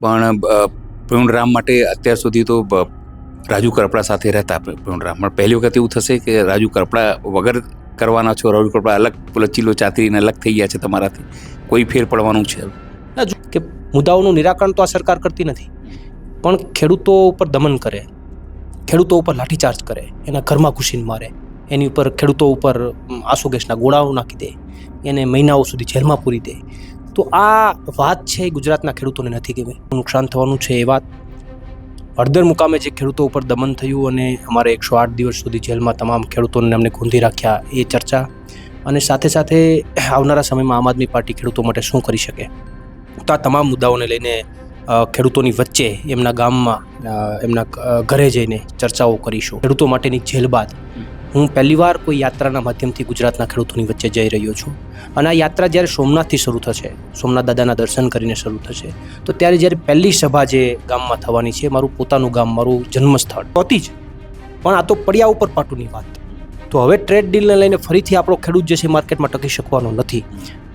પણ પૂર્ણરામ માટે અત્યાર સુધી તો રાજુ કરપડા સાથે રહેતા પૂર્ણરામ, પણ પહેલી વખત એવું થશે કે રાજુ કરપડા વગર કરવાના છો, રાજુ કરપડા અલગ લચીલો ચાતરીને અલગ થઈ ગયા છે તમારાથી, કોઈ ફેર પડવાનું છે કે મુદ્દાઓનું નિરાકરણ તો આ સરકાર કરતી નથી, પણ ખેડૂતો ઉપર દમન કરે, ખેડૂતો ઉપર લાઠીચાર્જ કરે, એના ઘરમાં ઘૂસીને મારે, એની ઉપર ખેડૂતો ઉપર આંસુ ગેસના ગોળાઓ નાખી દે, એને મહિનાઓ સુધી જેલમાં પૂરી દે. તો આ વાત છે એ ગુજરાતના ખેડૂતોને નથી ગમી. નુકસાન થવાનું છે એ વાત. હળદર મુકામે જે ખેડૂતો ઉપર દમન થયું અને અમારે 108 દિવસ સુધી જેલમાં તમામ ખેડૂતોને અમને ગૂંધી રાખ્યા, એ ચર્ચા. અને સાથે સાથે આવનારા સમયમાં આમ આદમી પાર્ટી ખેડૂતો માટે શું કરી શકે, તો આ તમામ મુદ્દાઓને લઈને ખેડૂતોની વચ્ચે એમના ગામમાં એમના ઘરે જઈને ચર્ચાઓ કરીશું. ખેડૂતો માટેની જેલ બાદ હું પહેલીવાર કોઈ યાત્રાના માધ્યમથી ગુજરાતના ખેડૂતોની વચ્ચે જઈ રહ્યો છું. અને આ યાત્રા જ્યારે સોમનાથથી શરૂ થશે, સોમનાથ દાદાના દર્શન કરીને શરૂ થશે, તો ત્યારે જ્યારે પહેલી સભા જે ગામમાં થવાની છે, મારું પોતાનું ગામ, મારું જન્મસ્થળ હોતી જ, પણ આ તો પડ્યા ઉપર પાટુની વાત. તો હવે ટ્રેડ ડીલને લઈને ફરીથી આપણો ખેડૂત જે છે માર્કેટમાં ટકી શકવાનો નથી.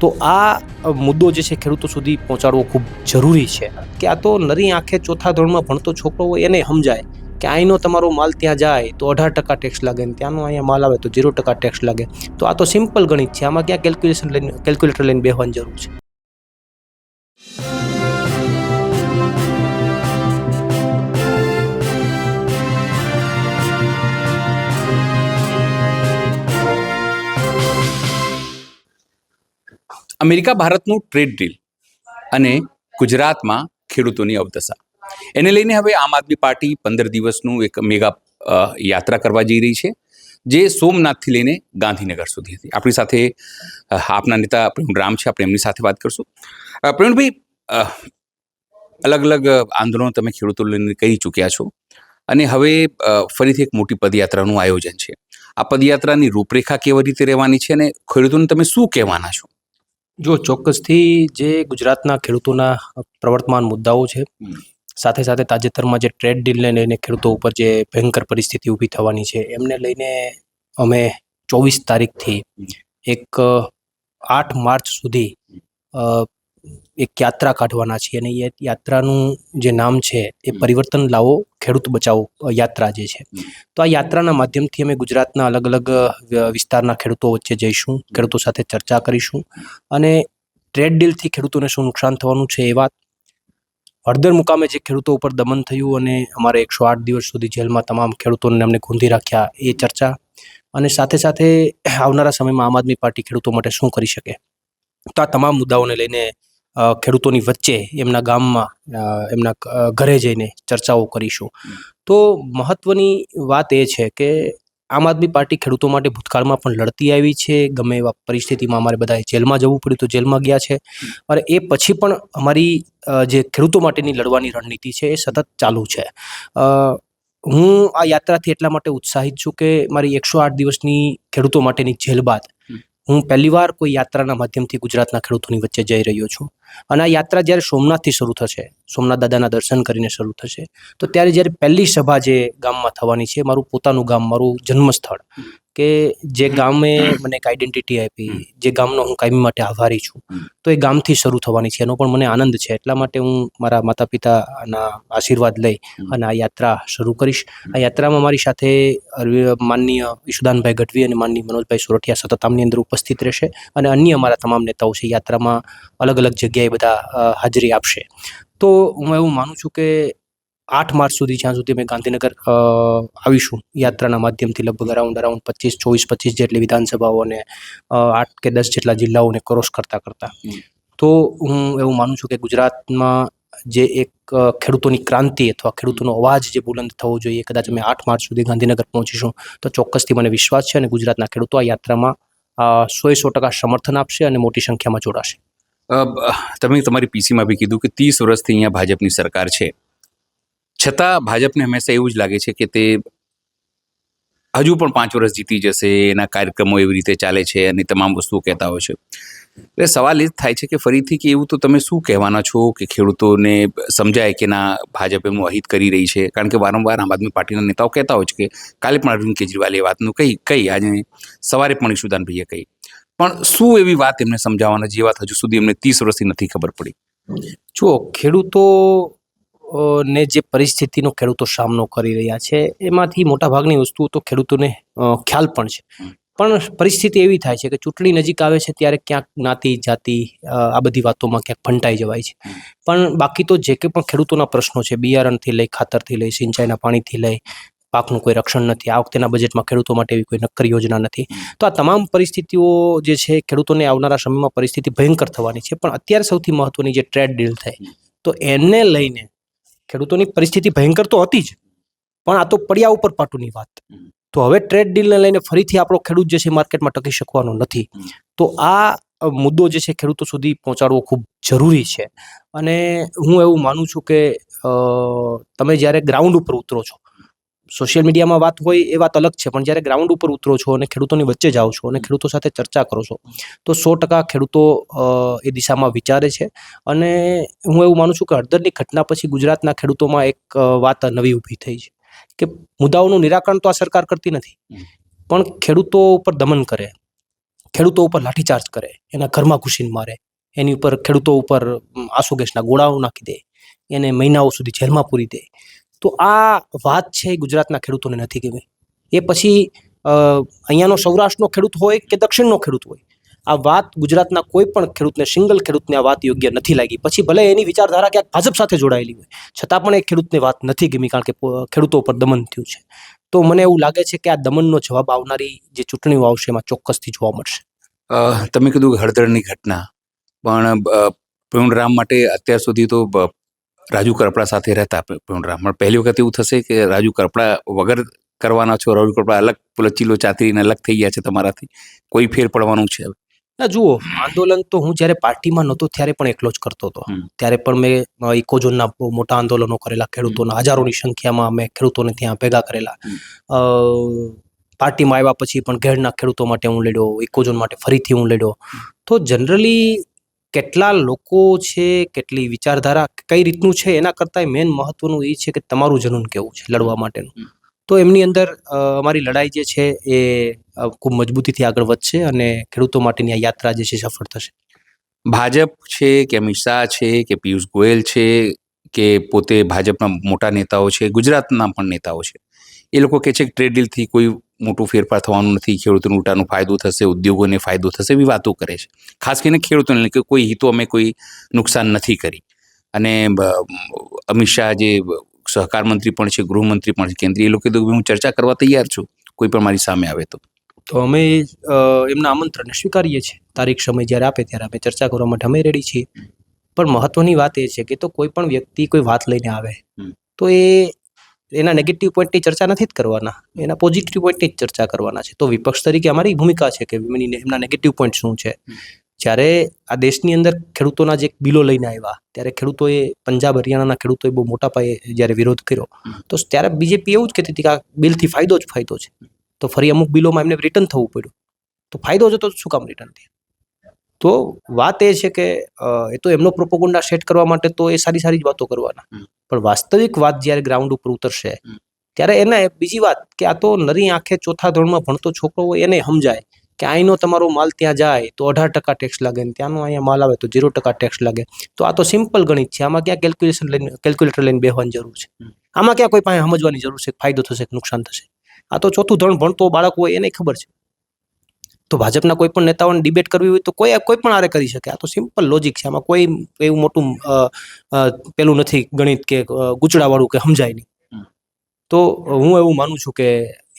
તો આ મુદ્દો જે છે ખેડૂતો સુધી પહોંચાડવો ખૂબ જરૂરી છે, કે આ તો નરી આંખે ચોથા ધોરણમાં ભણતો છોકરો હોય એને સમજાય કે અહીંનો તમારો માલ ત્યાં જાય તો 18% ટેક્સ લાગે, ને ત્યાંનો અહીંયા માલ આવે તો 0% ટેક્સ લાગે. તો આ તો સિમ્પલ ગણિત છે, આમાં ક્યાં કેલ્ક્યુલેટર લઈને બેસવાની જરૂર છે. અમેરિકા ભારતનું ટ્રેડ ડીલ અને ગુજરાતમાં ખેડૂતોની અવદશા, એને લઈને હવે આમ આદમી પાર્ટી 15 દિવસનું એક મેગા યાત્રા કરવા જઈ રહી છે, જે સોમનાથથી લઈને ગાંધીનગર સુધી હતી. આપણી સાથે આપના નેતા પૂર્ણરામ છે, આપણે એમની સાથે વાત કરશું. પૂર્ણભાઈ, અલગ અલગ આંદોલનો તમે ખેડૂતો લઈને કરી ચૂક્યા છો, અને હવે ફરીથી એક મોટી પદયાત્રાનું આયોજન છે. આ પદયાત્રાની રૂપરેખા કેવી રીતે રહેવાની છે અને ખેડૂતોને તમે શું કહેવાના છો? જો ચોક્કસથી જે ગુજરાતના ખેડૂતોના પ્રવર્તમાન મુદ્દાઓ છે, સાથે સાથે તાજેતરમાં જે ટ્રેડ ડીલને લઈને ખેડૂતો ઉપર જે ભયંકર પરિસ્થિતિ ઊભી થવાની છે, એમને લઈને અમે 24 તારીખથી એક 8 માર્ચ સુધી એક યાત્રા કાઢવાના છીએ. અને એ યાત્રાનું જે નામ છે એ પરિવર્તન લાવો, ખેડૂત બચાવો યાત્રા જે છે. તો આ યાત્રાના માધ્યમથી અમે ગુજરાતના અલગ અલગ વિસ્તારના ખેડૂતો વચ્ચે જઈશું, ખેડૂતો સાથે ચર્ચા કરીશું, અને ટ્રેડ ડીલથી ખેડૂતોને શું નુકસાન થવાનું છે એ વાત. હળદર મુકામે જે ખેડૂતો ઉપર દમન થયું અને અમારે 108 દિવસ સુધી જેલમાં તમામ ખેડૂતોને અમને ગૂંધી રાખ્યા, એ ચર્ચા. અને સાથે સાથે આવનારા સમયમાં આમ આદમી પાર્ટી ખેડૂતો માટે શું કરી શકે, તો આ તમામ મુદ્દાઓને લઈને ખેડૂતોની વચ્ચે એમના ગામમાં એમના ઘરે જઈને ચર્ચાઓ કરીશું. તો મહત્વની વાત એ છે કે આમ આદમી પાર્ટી ખેડૂતો માટે ભૂતકાળમાં પણ લડતી આવી છે. ગમે એવા પરિસ્થિતિમાં અમારે બધાએ જેલમાં જવું પડ્યું તો જેલમાં ગયા છે, અને એ પછી પણ અમારી જે ખેડૂતો માટેની લડવાની રણનીતિ છે એ સતત ચાલુ છે. હું આ યાત્રાથી એટલા માટે ઉત્સાહિત છું કે મારી 108 દિવસની ખેડૂતો માટેની જેલ બાદ હું પહેલીવાર કોઈ યાત્રાના માધ્યમથી ગુજરાતના ખેડૂતોની વચ્ચે જઈ રહ્યો છું. અને આ યાત્રા જ્યારે સોમનાથથી શરૂ થશે, સોમનાથ દાદાના દર્શન કરીને શરૂ થશે, તો ત્યારે જ્યારે પહેલી સભા જે ગામમાં થવાની છે, મારું પોતાનું ગામ, મારું જન્મસ્થળ, કે જે ગામે મને એક આઈડેન્ટિટી આપી, જે ગામનો હું કાયમી માટે આભારી છું, તો એ ગામથી શરૂ થવાની છે. એનો પણ મને આનંદ છે. એટલા માટે હું મારા માતા પિતાના આશીર્વાદ લઈ અને આ યાત્રા શરૂ કરીશ. આ યાત્રામાં મારી સાથે માનનીય ઈશુદાનભાઈ ગઢવી અને માનનીય મનોજભાઈ સોરઠિયા સતત આમની અંદર ઉપસ્થિત રહેશે, અને અન્ય અમારા તમામ નેતાઓ છે યાત્રામાં અલગ અલગ જગ્યાએ બધા હાજરી આપશે. તો હું એવું માનું છું કે 8 માર્ચ સુધી, જ્યાં સુધી અમે ગાંધીનગર આવીશું યાત્રાના માધ્યમથી, લગભગ અરાઉન્ડ 24-25 જેટલી વિધાનસભાઓ અને 8 કે 10 જેટલા જિલ્લાઓને ક્રોસ કરતા, તો હું એવું માનું છું કે ગુજરાતમાં જે એક ખેડૂતોની ક્રાંતિ અથવા ખેડૂતોનો અવાજ જે બુલંદ થવો જોઈએ, કદાચ અમે 8 માર્ચ સુધી ગાંધીનગર પહોંચીશું તો ચોક્કસથી મને વિશ્વાસ છે અને ગુજરાતના ખેડૂતો આ યાત્રામાં 100% સમર્થન આપશે અને મોટી સંખ્યામાં જોડાશે. તમે તમારી પીસીમાં બી કીધું કે 30 વર્ષથી અહીંયા ભાજપની સરકાર છે, છતાં ભાજપને હંમેશા એવું જ લાગે છે કે તે હજુ પણ 5 વર્ષ જીતી જશે, એના કાર્યક્રમો એવી રીતે ચાલે છે અને તમામ વસ્તુઓ કહેતા હોય છે. એટલે સવાલ એ જ થાય છે કે ફરીથી કે એવું તો તમે શું કહેવાના છો કે ખેડૂતોને સમજાય કે ના, ભાજપ એમનું અહિત કરી રહી છે? કારણ કે વારંવાર આમ આદમી પાર્ટીના નેતાઓ કહેતા હોય છે કે કાલે પણ અરવિંદ કેજરીવાલે એ વાતનું કહી, આજે સવારે પણ ઈશુદાનભાઈએ કહી, પણ શું એવી વાત એમને સમજાવવાના જે વાત હજુ સુધી એમને 30 વર્ષથી નથી ખબર પડી? જુઓ, ખેડૂતો ને જે પરિસ્થિતિનો ખેડૂતો સામનો કરી રહ્યા છે એમાંથી મોટાભાગની વસ્તુઓ તો ખેડૂતોને ખ્યાલ પણ છે. પણ પરિસ્થિતિ એવી થાય છે કે ચૂંટણી નજીક આવે છે ત્યારે ક્યાંક જ્ઞાતિ જાતિ આ બધી વાતોમાં ક્યાંક ફંટાઈ જવાય છે. પણ બાકી તો જે કંઈ પણ ખેડૂતોના પ્રશ્નો છે, બિયારણથી લઈ, ખાતરથી લઈ, સિંચાઈના પાણીથી લઈ, પાકનું કોઈ રક્ષણ નથી, આ વખતેના બજેટમાં ખેડૂતો માટે એવી કોઈ નક્કર યોજના નથી. તો આ તમામ પરિસ્થિતિઓ જે છે ખેડૂતોને આવનારા સમયમાં પરિસ્થિતિ ભયંકર થવાની છે. પણ અત્યારે સૌથી મહત્વની જે ટ્રેડ ડીલ થઈ તો એને લઈને ખેડૂતોની પરિસ્થિતિ ભયંકર તો હતી જ, પણ આ તો પડ્યા ઉપર પાટુની વાત. તો હવે ટ્રેડ ડીલને લઈને ફરીથી આપણો ખેડૂત જે છે માર્કેટમાં ટકી શકવાનો નથી. તો આ મુદ્દો જે છે ખેડૂતો સુધી પહોંચાડવો ખૂબ જરૂરી છે. અને હું એવું માનું છું કે તમે જ્યારે ગ્રાઉન્ડ ઉપર ઉતરો છો, સોશિયલ મીડિયામાં વાત હોય એ વાત અલગ છે, પણ જ્યારે ગ્રાઉન્ડ ઉપર ઉતરો છો અને ખેડૂતોની વચ્ચે જાઓ છો અને ખેડૂતો સાથે ચર્ચા કરો છો તો 100% ખેડૂતો એ દિશામાં વિચારે છે. અને હું એવું માનું છું કે હળદરની ઘટના પછી ગુજરાતના ખેડૂતોમાં એક વાત નવી ઊભી થઈ છે કે મુદ્દાઓનું નિરાકરણ તો આ સરકાર કરતી નથી, પણ ખેડૂતો ઉપર દમન કરે, ખેડૂતો ઉપર લાઠીચાર્જ કરે, એના ઘરમાં ઘૂસીને મારે, એની ઉપર ખેડૂતો ઉપર આંસુ ગેસના ગોળાઓ નાખી દે, એને મહિનાઓ સુધી જેલમાં પૂરી દે. તો આ વાત છે એ ગુજરાતના ખેડૂતોને નથી ગમી. એ પછી અહીંયાનો સૌરાષ્ટ્રનો ખેડૂત હોય કે દક્ષિણનો ખેડૂત હોય, આ વાત ગુજરાતના કોઈ પણ ખેડૂતને, સિંગલ ખેડૂતને આ વાત યોગ્ય નથી લાગી. પછી ભલે એની વિચારધારા ક્યાંક ભાજપ સાથે જોડાયેલી હોય, છતાં પણ એ ખેડૂતને વાત નથી ગમી, કારણ કે ખેડૂતો ઉપર દમન થયું છે. તો મને એવું લાગે છે કે આ દમનનો જવાબ આવનારી જે ચૂંટણીઓ આવશે એમાં ચોક્કસથી જોવા મળશે. તમે કીધું કે હળદરની ઘટના, પણ પૂર્ણરામ માટે અત્યાર સુધી તો રાજુ કરપડા સાથે રહેતા પૂર્ણરામ, પણ પહેલી વખત એવું થશે કે રાજુ કરપડા વગર કરવાના છો, રાજુ કરપડા અલગ ચીલો ચાતરીને અલગ થઈ ગયા છે તમારાથી, કોઈ ફેર પડવાનું છે? ના, જુઓ, આંદોલન તો હું જ્યારે પાર્ટીમાં નહોતો ત્યારે પણ એકલો જ કરતો હતો. ત્યારે પણ મેં ઇકોઝોનના બહુ મોટા આંદોલનો કરેલા, ખેડૂતોના હજારોની સંખ્યામાં અમે ખેડૂતોને ત્યાં ભેગા કરેલા. પાર્ટીમાં આવ્યા પછી પણ ઘેડના ખેડૂતો માટે હું લડ્યો, ઇકોઝોન માટે ફરીથી હું લડ્યો. તો જનરલી કેટલા લોકો છે, કેટલી વિચારધારા કઈ રીતનું છે, એના કરતાં મેન મહત્વનું એ છે કે તમારું જનૂન કેવું છે લડવા માટેનું. તો એમની અંદર અમારી લડાઈ જે છે એ ખૂબ મજબૂતીથી આગળ વધશે અને ખેડૂતો માટેની આ યાત્રા જે છે સફળ થશે. ભાજપ છે કે અમિત શાહ છે કે પિયુષ ગોયલ છે કે પોતે ભાજપના મોટા નેતાઓ છે, ગુજરાતના પણ નેતાઓ છે, એ લોકો કહે છે કે ટ્રેડ ડીલથી કોઈ મોટું ફેરફાર થવાનું નથી, ખેડૂતોને ઉલટાનો ફાયદો થશે, ઉદ્યોગોને ફાયદો થશે, એવી વાતો કરે છે. ખાસ કરીને ખેડૂતોને કે કોઈ હિતો અમે કોઈ નુકસાન નથી કરી. અને અમિત શાહ જે સહકાર મંત્રી પણ છે, ગૃહમંત્રી પણ છે કેન્દ્રીય, એ લોકો કીધું કે હું ચર્ચા કરવા તૈયાર છું, કોઈ પણ મારી સામે આવે તો. તો અમે એમના આમંત્રણને સ્વીકારીએ છીએ. તારીખ સમય જ્યારે આપે ત્યારે અમે ચર્ચા કરવા માટે અમે રેડી છીએ. પણ મહત્વની વાત એ છે કે તો કોઈ પણ વ્યક્તિ કોઈ વાત લઈને આવે તો એના નેગેટિવ પોઈન્ટની ચર્ચા નથી જ કરવાના, એના પોઝિટિવ પોઈન્ટની જ ચર્ચા કરવાના છે. તો વિપક્ષ તરીકે અમારી ભૂમિકા છે કે એમના નેગેટિવ પોઈન્ટ શું છે. જ્યારે આ દેશની અંદર ખેડૂતોના જે બિલો લઈને આવ્યા ત્યારે ખેડૂતોએ, પંજાબ હરિયાણાના ખેડૂતોએ બહુ મોટા પાયે જ્યારે વિરોધ કર્યો તો ત્યારે બીજેપી એવું જ કહેતી હતી કે આ બિલથી ફાયદો જ ફાયદો છે. તો ફરી અમુક બિલોમાં એમને રિટર્ન થવું પડ્યું. તો ફાયદો જતો શું કામ રિટર્ન થયા? તો વાત એ છે કે એ તો એમનો પ્રોપોગન્ડા સેટ કરવા માટે તો એ સારી સારી જ વાતો કરવાના, પણ વાસ્તવિક વાત જ્યારે ગ્રાઉન્ડ ઉપર ઉતરશે ત્યારે એને બીજી વાત કે આ તો નરી આંખે ચોથા ધોરણમાં ભણતો છોકરો હોય એને સમજાય કે અહીંનો તમારો માલ ત્યાં જાય તો 18% ટેક્સ લાગે ને ત્યાંનો અહીંયા માલ આવે તો 0% ટેક્સ લાગે. તો આ તો સિમ્પલ ગણિત છે, આમાં ક્યાં કેલ્ક્યુલેટર લઈને બેહવાની જરૂર છે? આમાં ક્યાં કોઈ પાસે સમજવાની જરૂર છે ફાયદો થશે કે નુકસાન થશે? આ તો ચોથું ધોરણ ભણતો બાળક હોય એને ખબર છે. તો ભાજપના કોઈ પણ નેતાઓને ડિબેટ કરવી હોય તો કોઈ પણ આરે કરી શકે. આ તો સિમ્પલ લોજિક છે, આમાં કોઈ એવું મોટું પેલું નથી ગણિત કે ગૂંચડાવાળું કે સમજાય નહીં. તો હું એવું માનું છું કે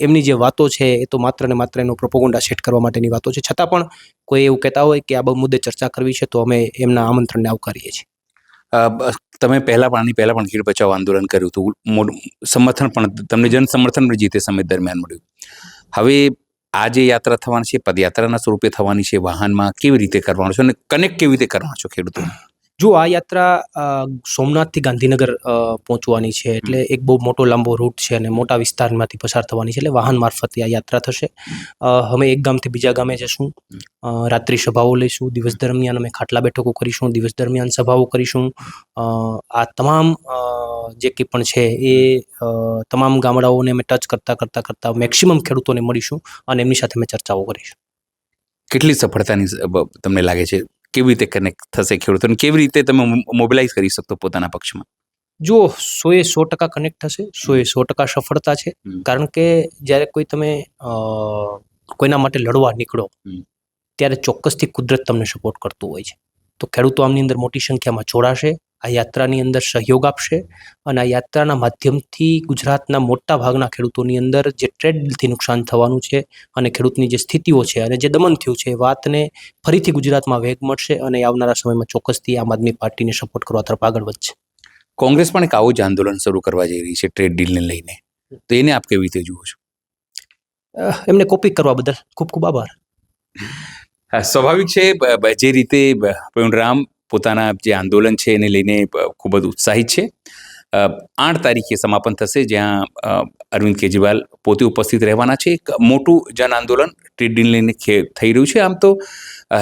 એમની જે વાતો છે એ તો માત્ર ને માત્ર એનો પ્રોપોગન્ડા સેટ કરવા માટેની વાતો છે. છતાં પણ કોઈ એવું કહેતા હોય કે આ મુદ્દે ચર્ચા કરવી છે તો અમે એમના આમંત્રણને આવકારીએ છીએ. તમે પહેલા પણ ખીર બચાવ આંદોલન કર્યું હતું, સમર્થન પણ તમને જન સમર્થન પણ જીતે સમય દરમિયાન મળ્યું. હવે આ જે યાત્રા થવાની છે પદયાત્રાના સ્વરૂપે થવાની છે, વાહનમાં કેવી રીતે કરવાનું છે અને કનેક્ટ કેવી રીતે કરવાનું છે ખેડૂતોને? જો આ યાત્રા સોમનાથથી ગાંધીનગર પહોંચવાની છે, એટલે એક બહુ મોટો લાંબો રૂટ છે અને મોટા વિસ્તારમાંથી પસાર થવાની છે, એટલે વાહન મારફતે આ યાત્રા થશે. અમે એક ગામથી બીજા ગામે જશું, રાત્રિ સભાઓ લઈશું, દિવસ દરમિયાન અમે ખાટલા બેઠકો કરીશું, દિવસ દરમિયાન સભાઓ કરીશું. આ તમામ જે કંઈ પણ છે એ તમામ ગામડાઓને અમે ટચ કરતા મેક્સિમમ ખેડૂતોને મળીશું અને એમની સાથે અમે ચર્ચાઓ કરીશું. કેટલી સફળતાની તમને લાગે છે? કેવી રીતે કનેક્ટ થશે ખેડૂતોને, કેવી રીતે તમે મોબિલાઇઝ કરી શકતો પોતાના પક્ષમાં? જો 100% કનેક્ટ થશે, 100% સફળતા છે. કારણ કે જ્યારે તમે કોઈના માટે લડવા નીકળો ત્યારે ચોક્કસથી કુદરત તમને સપોર્ટ કરતું હોય છે. તો ખેડૂતો આમની અંદર મોટી સંખ્યામાં જોડાશે, આ યાત્રાની અંદર સહયોગ આપશે અને આ યાત્રાના માધ્યમથી ગુજરાતના મોટા ભાગના ખેડૂતોની અંદર જે ટ્રેડ ડીલથી નુકસાન થવાનું છે અને ખેડૂતની જે સ્થિતિઓ છે અને જે દમન થયું છે એ વાતને ફરીથી ગુજરાતમાં વેગ મળશે અને આવનારા સમયમાં ચોક્કસથી આમ આદમી પાર્ટીને સપોર્ટ કરવા તરફ આગળ વધશે. કોંગ્રેસ પણ એક આવું જ આંદોલન શરૂ કરવા જઈ રહી છે ટ્રેડ ડીલને લઈને, તો એને આપ કેવી રીતે જુઓ છો? એમને કોપી કરવા બદલ ખૂબ ખૂબ આભાર. સ્વાભાવિક છે, જે રીતે પ્રવીણરામ પોતાના જે આંદોલન છે એને લઈને ખૂબ જ ઉત્સાહિત છે. 8 તારીખે સમાપન થશે, જ્યાં અરવિંદ કેજરીવાલ પોતે ઉપસ્થિત રહેવાના છે. એક મોટું જન આંદોલન ટ્રેડ ડીલ લઈને થઈ રહ્યું છે. આમ તો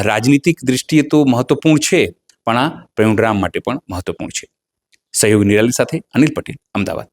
રાજનીતિક દૃષ્ટિએ તો મહત્વપૂર્ણ છે, પણ આ પ્રવીણરામ માટે પણ મહત્વપૂર્ણ છે. સહયોગ નિરાલી સાથે અનિલ પટેલ, અમદાવાદ.